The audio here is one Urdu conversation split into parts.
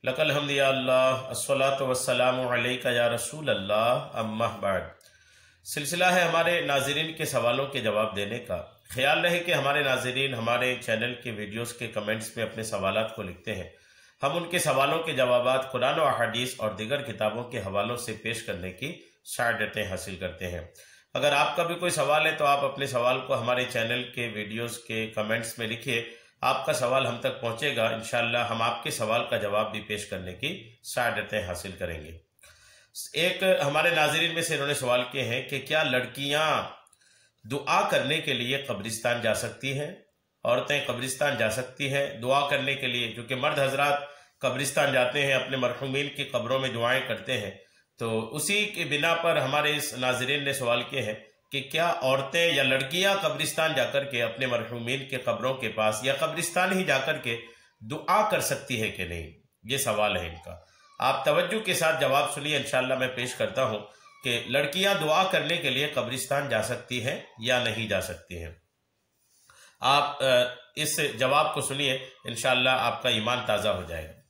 لک الحمد یا اللہ الصلاۃ والسلام علیک یا رسول اللہ اما بعد۔ سلسلہ ہے ہمارے ناظرین کے سوالوں کے جواب دینے کا۔ خیال رہے کہ ہمارے ناظرین ہمارے چینل کے ویڈیوز کے کمنٹس میں اپنے سوالات کو لکھتے ہیں، ہم ان کے سوالوں کے جوابات قرآن و احادیث اور دیگر کتابوں کے حوالوں سے پیش کرنے کی سعادتیں حاصل کرتے ہیں۔ اگر آپ کا بھی کوئی سوال ہے تو آپ اپنے سوال کو ہمارے چینل کے ویڈیوز کے کمنٹس میں لکھیے، آپ کا سوال ہم تک پہنچے گا، انشاءاللہ ہم آپ کے سوال کا جواب بھی پیش کرنے کی سعادتیں حاصل کریں گے۔ ایک ہمارے ناظرین میں سے انہوں نے سوال کیے ہیں کہ کیا لڑکیاں دعا کرنے کے لیے قبرستان جا سکتی ہیں؟ عورتیں قبرستان جا سکتی ہیں دعا کرنے کے لیے؟ کیونکہ مرد حضرات قبرستان جاتے ہیں، اپنے مرحومین کی قبروں میں دعائیں کرتے ہیں، تو اسی کی بنا پر ہمارے اس ناظرین نے سوال کیے ہیں کہ کیا عورتیں یا لڑکیاں قبرستان جا کر کے اپنے مرحومین کے قبروں کے پاس یا قبرستان ہی جا کر کے دعا کر سکتی ہے کہ نہیں؟ یہ سوال ہے ان کا۔ آپ توجہ کے ساتھ جواب سنیے، انشاءاللہ میں پیش کرتا ہوں کہ لڑکیاں دعا کرنے کے لیے قبرستان جا سکتی ہیں یا نہیں جا سکتی ہیں۔ آپ اس جواب کو سنیے، انشاءاللہ آپ کا ایمان تازہ ہو جائے گا۔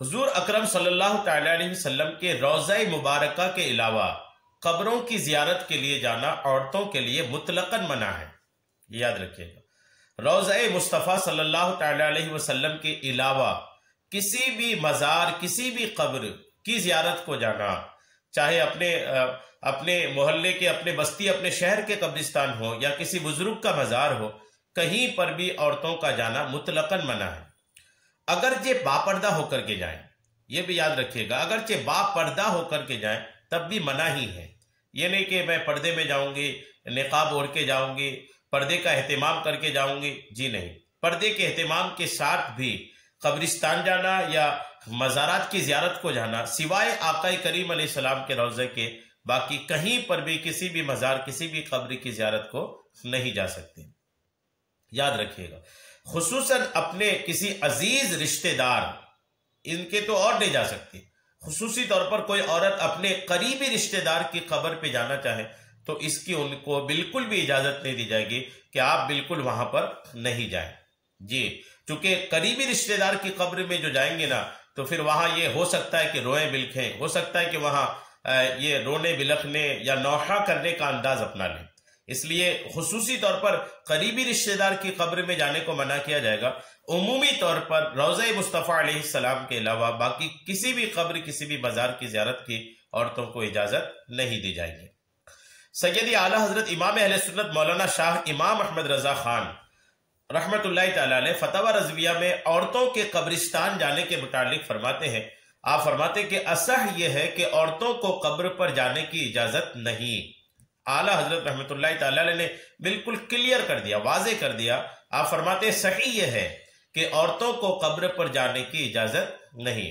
حضور اکرم صلی اللہ تعالی علیہ وسلم کے روضہ مبارکہ کے علاوہ قبروں کی زیارت کے لیے جانا عورتوں کے لیے مطلقاً منع ہے، یاد رکھیے گا۔ روضہ مصطفیٰ صلی اللہ تعالی علیہ وسلم کے علاوہ کسی بھی مزار، کسی بھی قبر کی زیارت کو جانا، چاہے اپنے محلے کے، اپنے بستی، اپنے شہر کے قبرستان ہو یا کسی بزرگ کا مزار ہو، کہیں پر بھی عورتوں کا جانا مطلقاً منع ہے، اگرچہ باپردہ ہو کر کے جائیں۔ یہ بھی یاد رکھیے گا، اگرچہ باپردہ ہو کر کے جائیں تب بھی منع ہی ہے۔ یہ نہیں کہ میں پردے میں جاؤں گی، نقاب اوڑھ کے جاؤں گی، پردے کا اہتمام کر کے جاؤں گی، جی نہیں۔ پردے کے اہتمام کے ساتھ بھی قبرستان جانا یا مزارات کی زیارت کو جانا، سوائے آقا کریم علیہ السلام کے روضے کے، باقی کہیں پر بھی کسی بھی مزار، کسی بھی قبر کی زیارت کو نہیں جا سکتے، یاد رکھیے گا۔ خصوصاً اپنے کسی عزیز رشتہ دار، ان کے تو اور نہیں جا سکتی، خصوصی طور پر کوئی عورت اپنے قریبی رشتہ دار کی قبر پہ جانا چاہے تو اس کی ان کو بالکل بھی اجازت نہیں دی جائے گی کہ آپ بالکل وہاں پر نہیں جائیں، جی، چونکہ قریبی رشتہ دار کی قبر میں جو جائیں گے نا تو پھر وہاں یہ ہو سکتا ہے کہ روئیں بلکھیں، ہو سکتا ہے کہ وہاں یہ رونے بلکھنے یا نوحہ کرنے کا انداز اپنا لیں، اس لیے خصوصی طور پر قریبی رشتہ دار کی قبر میں جانے کو منع کیا جائے گا۔ عمومی طور پر روضہ مصطفیٰ علیہ السلام کے علاوہ باقی کسی بھی قبر، کسی بھی مزار کی زیارت کی عورتوں کو اجازت نہیں دی جائے گی۔ سیدی اعلیٰ حضرت امام اہل سنت مولانا شاہ امام احمد رضا خان رحمت اللہ تعالی علیہ فتاوی رضویہ میں عورتوں کے قبرستان جانے کے متعلق فرماتے ہیں، آپ فرماتے ہیں کہ اصح یہ ہے کہ عورتوں کو قبر پر جانے کی اجازت نہیں۔ اعلیٰ حضرت رحمت اللہ تعالی علیہ نے بالکل کلیئر کر دیا، واضح کر دیا۔ آپ فرماتے ہیں صحیح یہ ہے کہ عورتوں کو قبر پر جانے کی اجازت نہیں۔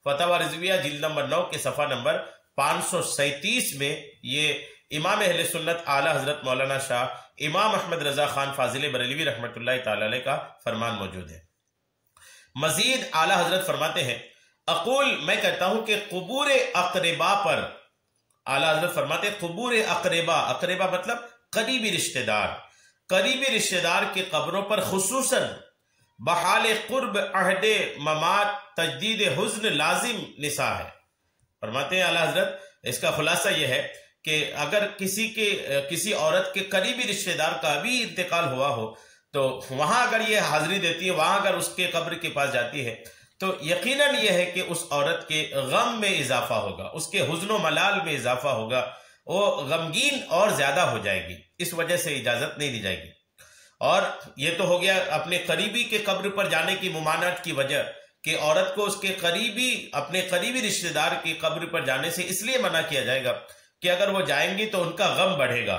فتاوی رضویہ جلد نمبر 9 کے صفحہ نمبر 537 میں یہ امام اہل سنت اعلیٰ حضرت مولانا شاہ امام احمد رضا خان فاضل بریلوی رحمت اللہ تعالی علیہ کا فرمان موجود ہے۔ مزید اعلیٰ حضرت فرماتے ہیں، اقول، میں کہتا ہوں کہ قبور اقربا پر، اعلیٰ حضرت فرماتے ہیں قبور اقربا، اقربا مطلب قریبی رشتہ دار، قریبی رشتہ دار کی قبروں پر خصوصاً بحال قرب عہد ممات تجدید حزن لازم نساء ہے۔ فرماتے ہیں اعلیٰ حضرت اس کا خلاصہ یہ ہے کہ اگر کسی عورت کے قریبی رشتہ دار کا ابھی انتقال ہوا ہو تو وہاں اگر یہ حاضری دیتی ہے، وہاں اگر اس کے قبر کے پاس جاتی ہے تو یقیناً یہ ہے کہ اس عورت کے غم میں اضافہ ہوگا، اس کے حزن و ملال میں اضافہ ہوگا، وہ غمگین اور زیادہ ہو جائے گی، اس وجہ سے اجازت نہیں دی جائے گی۔ اور یہ تو ہو گیا اپنے قریبی کے قبر پر جانے کی ممانعت کی وجہ کہ عورت کو اس کے اپنے قریبی رشتہ دار کی قبر پر جانے سے اس لیے منع کیا جائے گا کہ اگر وہ جائیں گی تو ان کا غم بڑھے گا،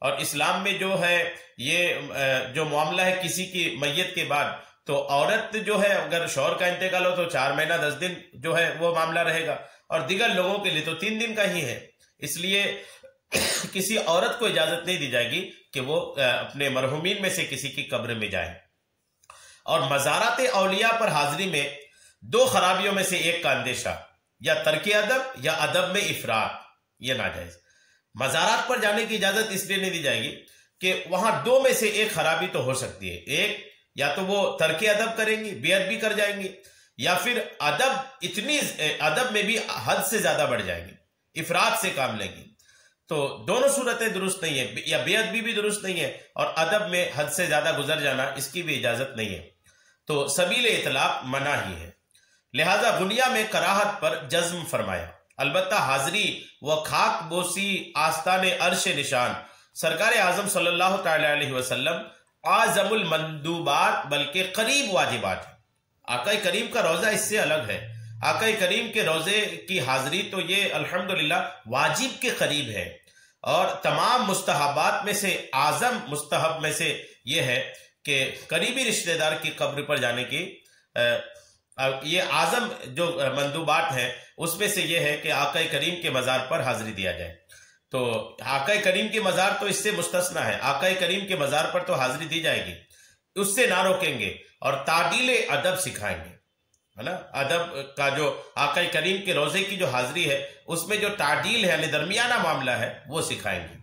اور اسلام میں جو ہے یہ جو معاملہ ہے کسی کی میت کے بعد، تو عورت جو ہے اگر شوہر کا انتقال ہو تو 4 مہینہ 10 دن جو ہے وہ معاملہ رہے گا، اور دیگر لوگوں کے لیے تو 3 دن کا ہی ہے، اس لیے کسی عورت کو اجازت نہیں دی جائے گی کہ وہ اپنے مرحومین میں سے کسی کی قبر میں جائیں۔ اور مزارات اولیاء پر حاضری میں 2 خرابیوں میں سے ایک کا اندیشہ، یا ترک ادب یا ادب میں افراط، یہ ناجائز۔ مزارات پر جانے کی اجازت اس لیے نہیں دی جائے گی کہ وہاں 2 میں سے ایک خرابی تو ہو سکتی ہے، ایک یا تو وہ ترک ادب کریں گی، بے ادبی کر جائیں گی، یا پھر ادب میں بھی حد سے زیادہ بڑھ جائیں گے، افراط سے کام لیں گے، تو دونوں صورتیں درست نہیں ہیں، یا بے ادبی بھی درست نہیں ہے اور ادب میں حد سے زیادہ گزر جانا اس کی بھی اجازت نہیں ہے، تو سبیل اطلاق منع ہی ہے۔ لہذا غنیہ میں کراہت پر جزم فرمایا، البتہ حاضری و خاک بوسی آستان عرش نشان سرکار اعظم صلی اللہ تعالی علیہ وسلم اعظم المندوبات بلکہ قریب واجبات ہے۔ آقا کریم کا روزہ اس سے الگ ہے، آقا کریم کے روزے کی حاضری تو یہ الحمدللہ واجب کے قریب ہے، اور تمام مستحبات میں سے اعظم مستحب میں سے یہ ہے کہ قریبی رشتہ دار کی قبر پر جانے کی یہ اعظم جو مندوبات ہیں اس میں سے یہ ہے کہ آقا کریم کے مزار پر حاضری دیا جائے، تو آقا کریم کے مزار تو اس سے مستثنا ہے، آقا کریم کے مزار پر تو حاضری دی جائے گی، اس سے نہ روکیں گے، اور تعدیل ادب سکھائیں گے، ہے نا۔ ادب کا جو آقا کریم کے روزے کی جو حاضری ہے اس میں جو تعدیل ہے یعنی درمیانہ معاملہ ہے وہ سکھائیں گے۔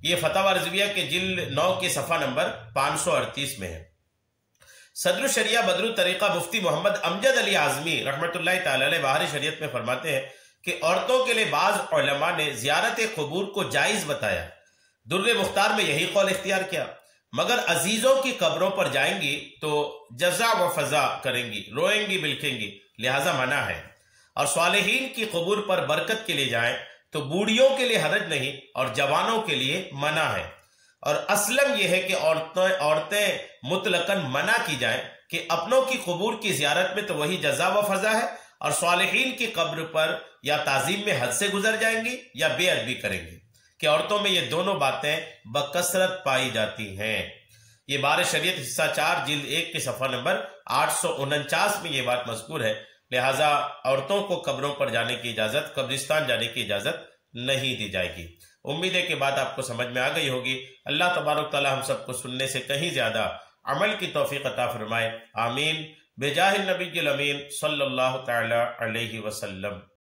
یہ فتاوی رضویہ کے جلد 9 کے صفحہ نمبر 538 میں ہے۔ صدر الشریعہ بدر الطریقہ مفتی محمد امجد علی اعظمی رحمۃ اللہ تعالی علیہ بہار شریعت میں فرماتے ہیں کہ عورتوں کے لیے بعض علماء نے زیارت قبور کو جائز بتایا، در مختار میں یہی قول اختیار کیا، مگر عزیزوں کی قبروں پر جائیں گی تو جزا و فضا کریں گی، روئیں گی بلکیں گی، لہذا منع ہے، اور صالحین کی قبور پر برکت کے لیے جائیں تو بوڑھیوں کے لیے حرج نہیں اور جوانوں کے لیے منع ہے، اور اصلاً یہ ہے کہ عورتیں مطلقاً منع کی جائیں کہ اپنوں کی قبور کی زیارت میں تو وہی جزا و فضا ہے، اور صالحین کی قبر پر یا تعظیم میں حد سے گزر جائیں گی یا بے ادبی کریں گی، کہ عورتوں میں یہ دونوں باتیں بکثرت پائی جاتی ہیں۔ یہ بار شریعت حصہ 4 جلد 1 کے صفحہ نمبر 849 میں یہ بات مذکور ہے، لہٰذا عورتوں کو قبروں پر جانے کی اجازت، قبرستان جانے کی اجازت نہیں دی جائے گی۔ امید ہے کہ بات آپ کو سمجھ میں آ گئی ہوگی۔ اللہ تبارک تعالی ہم سب کو سننے سے کہیں زیادہ عمل کی توفیق عطا فرمائے، آمین، بجاہ النبی الامین صلی اللہ تعالی علیہ وسلم۔